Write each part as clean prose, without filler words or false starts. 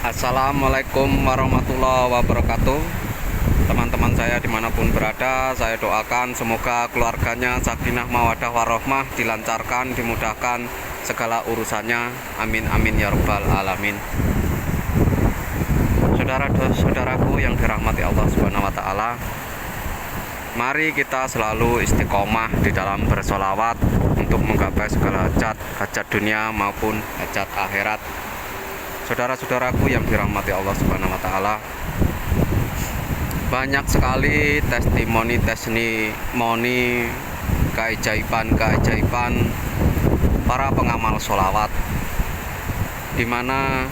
Assalamualaikum warahmatullahi wabarakatuh. Teman-teman saya dimanapun berada, saya doakan semoga keluarganya sakinah mawadah warohmah, dilancarkan, dimudahkan segala urusannya. Amin amin ya rabbal alamin. Saudara-saudaraku yang dirahmati Allah Subhanahu wa taala, mari kita selalu istiqomah di dalam bersolawat untuk menggapai segala hajat dunia maupun hajat akhirat. Saudara-saudaraku yang dirahmati Allah Subhanahu wa taala, banyak sekali testimoni keajaiban para pengamal sholawat, di mana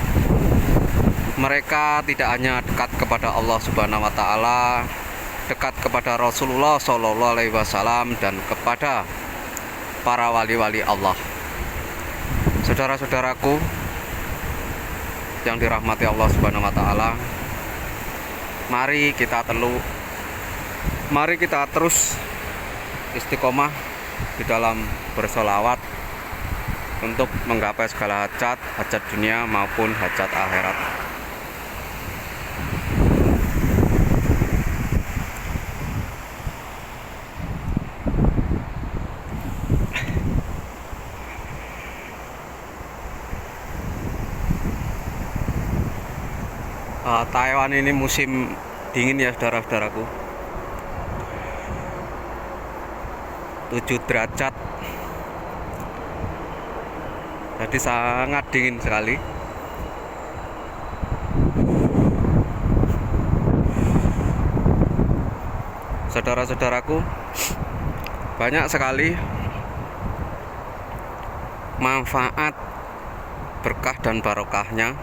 mereka tidak hanya dekat kepada Allah Subhanahu wa taala, dekat kepada Rasulullah Shallallahu alaihi wasallam, dan kepada para wali-wali Allah. Saudara-saudaraku yang dirahmati Allah Subhanahu wa taala, mari kita terus istiqomah di dalam bersolawat untuk menggapai segala hajat dunia maupun hajat akhirat. Taiwan ini musim dingin ya saudara-saudaraku, 7 derajat, jadi sangat dingin sekali. Saudara-saudaraku, banyak sekali manfaat, berkah dan barokahnya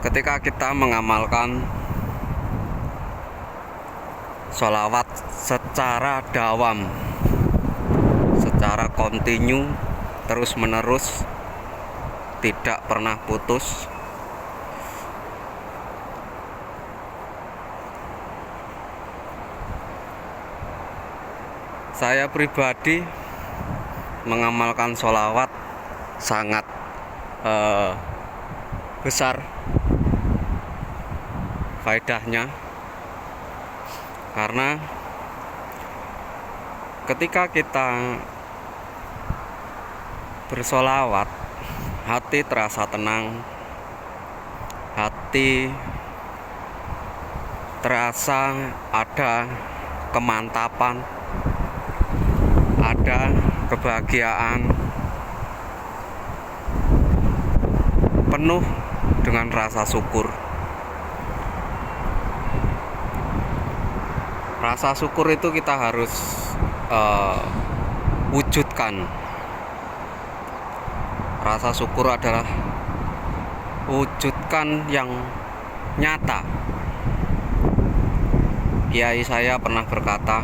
ketika kita mengamalkan sholawat secara dawam, secara kontinu, terus menerus, tidak pernah putus. Saya pribadi mengamalkan sholawat sangat besar faedahnya, karena ketika kita bersolawat, hati terasa tenang, hati terasa ada kemantapan, ada kebahagiaan, penuh dengan rasa syukur. Rasa syukur itu kita harus wujudkan. Rasa syukur adalah wujudkan yang nyata. Kiai saya pernah berkata,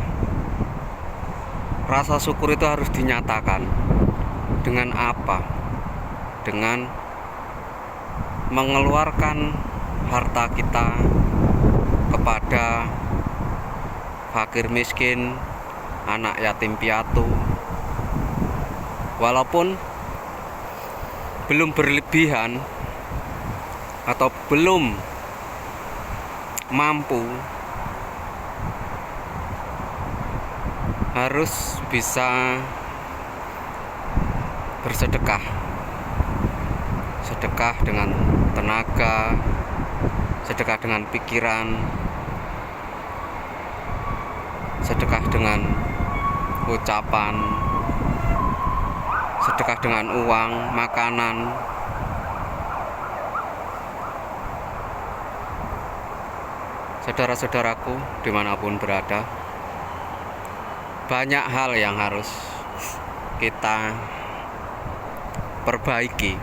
rasa syukur itu harus dinyatakan. Dengan apa? Dengan mengeluarkan harta kita kepada fakir miskin, anak yatim piatu, walaupun belum berlebihan atau belum mampu, harus bisa bersedekah. Sedekah dengan tenaga, sedekah dengan pikiran, sedekah dengan ucapan, sedekah dengan uang, makanan. Saudara-saudaraku dimanapun berada, banyak hal yang harus kita perbaiki.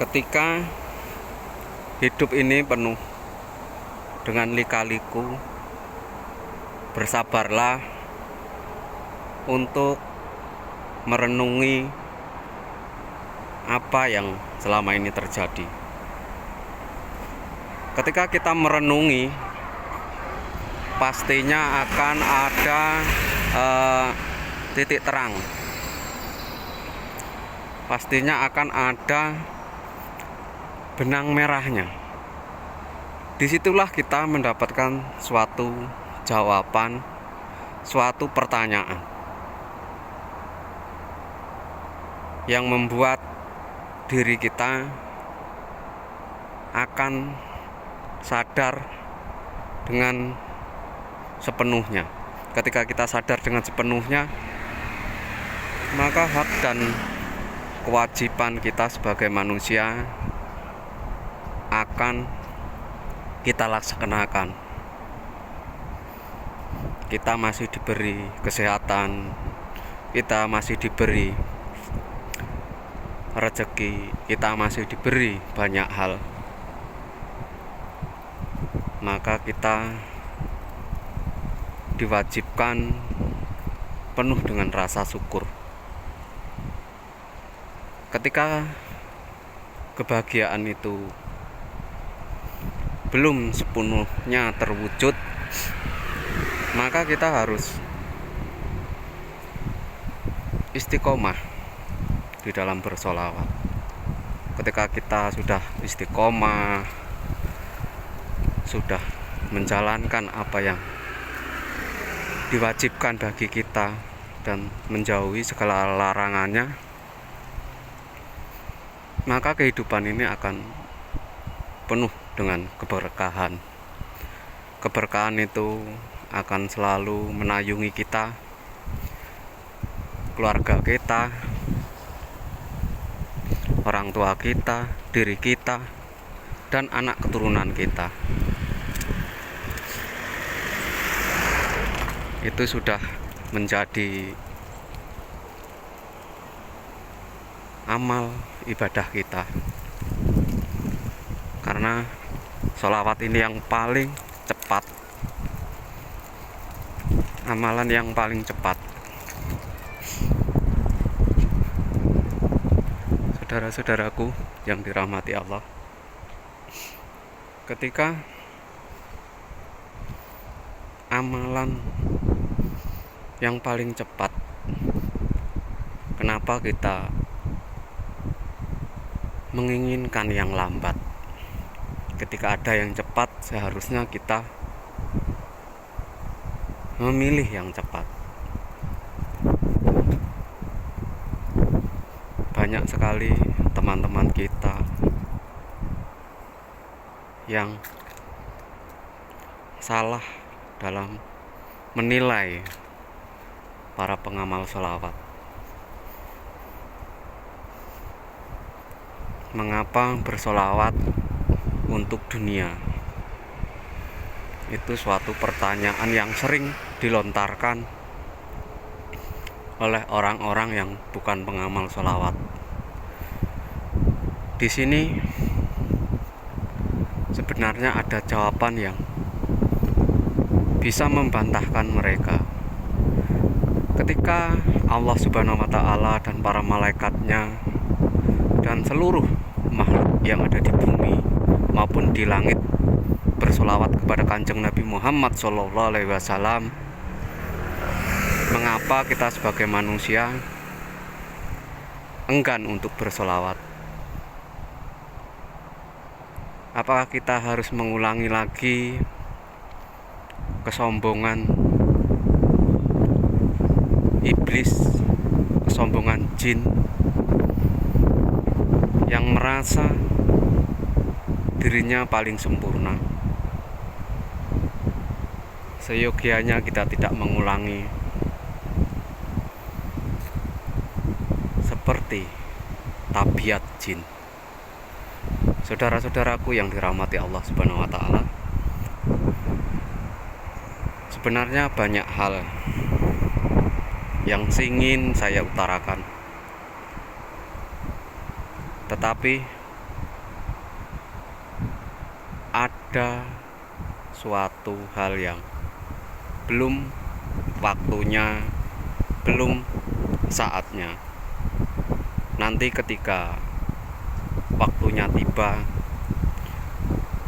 Ketika hidup ini penuh dengan lika-liku, bersabarlah untuk merenungi apa yang selama ini terjadi. Ketika kita merenungi, pastinya akan ada titik terang. Pastinya akan ada benang merahnya. Disitulah kita mendapatkan suatu jawaban, suatu pertanyaan yang membuat diri kita akan sadar dengan sepenuhnya. Ketika kita sadar dengan sepenuhnya, maka hak dan kewajiban kita sebagai manusia akan kita laksanakan. Kita masih diberi kesehatan, kita masih diberi rezeki, kita masih diberi banyak hal. Maka kita diwajibkan penuh dengan rasa syukur. Ketika kebahagiaan itu belum sepenuhnya terwujud, maka kita harus istiqomah di dalam bersolawat. Ketika kita sudah istiqomah, sudah menjalankan apa yang diwajibkan bagi kita dan menjauhi segala larangannya, maka kehidupan ini akan penuh dengan keberkahan. Keberkahan itu akan selalu menayungi kita, keluarga kita, orang tua kita, diri kita, dan anak keturunan kita. Itu sudah menjadi amal ibadah kita, karena sholawat ini yang paling cepat, amalan yang paling cepat. Saudara-saudaraku yang dirahmati Allah, ketika amalan yang paling cepat, kenapa kita menginginkan yang lambat? Ketika ada yang cepat, seharusnya kita memilih yang cepat. Banyak sekali teman-teman kita yang salah dalam menilai para pengamal sholawat. Mengapa bersolawat untuk dunia? Itu suatu pertanyaan yang sering dilontarkan oleh orang-orang yang bukan pengamal sholawat. Di sini sebenarnya ada jawaban yang bisa membantahkan mereka. Ketika Allah Subhanahu wa Ta'ala dan para malaikatnya dan seluruh makhluk yang ada di bumi maupun di langit bersolawat kepada Kanjeng Nabi Muhammad SAW, mengapa kita sebagai manusia enggan untuk bersolawat? Apakah kita harus mengulangi lagi kesombongan iblis, kesombongan jin yang merasa dirinya paling sempurna? Seyogianya kita tidak mengulangi seperti tabiat jin. Saudara-saudaraku yang dirahmati Allah Subhanahu wa Ta'ala, sebenarnya banyak hal yang ingin saya utarakan, tetapi ada suatu hal yang belum waktunya, belum saatnya. Nanti ketika waktunya tiba,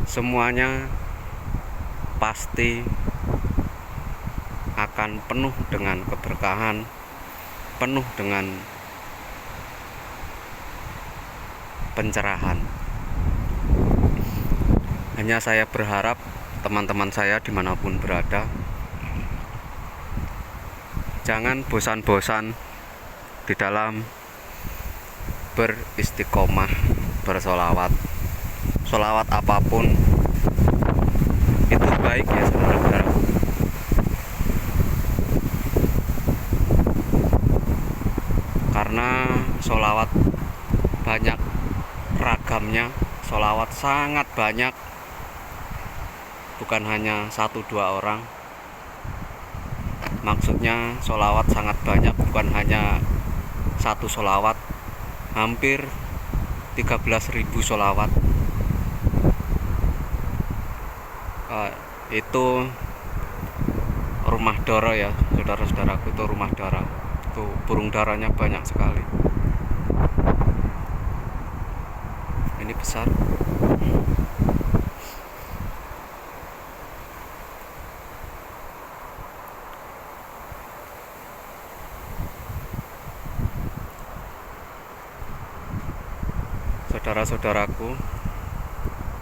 semuanya pasti akan penuh dengan keberkahan, penuh dengan pencerahan. Hanya saya berharap teman-teman saya dimanapun berada, jangan bosan-bosan di dalam beristiqomah bersolawat. Solawat apapun itu baik ya saudara-saudara. Karena solawat banyak ragamnya, solawat sangat banyak, bukan hanya 1-2 orang. Maksudnya solawat sangat banyak, bukan hanya satu solawat, hampir 13.000 solawat. Itu rumah dara ya saudara-saudaraku, itu rumah dara. Itu burung daranya banyak sekali. Ini besar. Saudara-saudaraku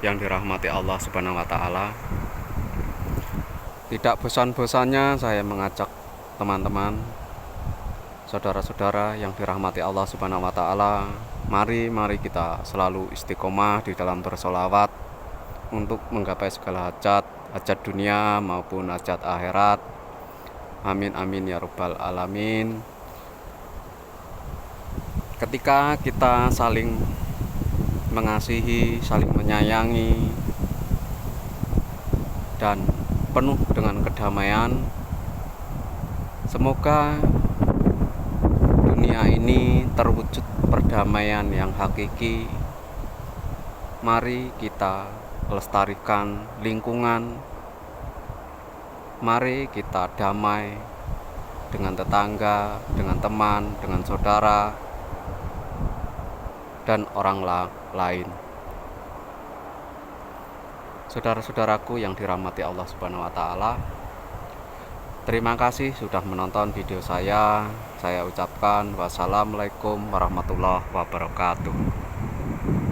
yang dirahmati Allah Subhanahu wa taala, tidak bosan-bosannya saya mengajak teman-teman, saudara-saudara yang dirahmati Allah Subhanahu wa taala, mari kita selalu istiqomah di dalam bersolawat untuk menggapai segala hajat dunia maupun hajat akhirat. Amin amin ya rabbal alamin. Ketika kita saling mengasihi, saling menyayangi, dan penuh dengan kedamaian, semoga dunia ini terwujud perdamaian yang hakiki. Mari kita lestarikan lingkungan, mari kita damai dengan tetangga, dengan teman, dengan saudara, dan orang lain. Saudara-saudaraku yang dirahmati Allah Subhanahu wa taala, terima kasih sudah menonton video saya. Saya ucapkan wassalamualaikum warahmatullahi wabarakatuh.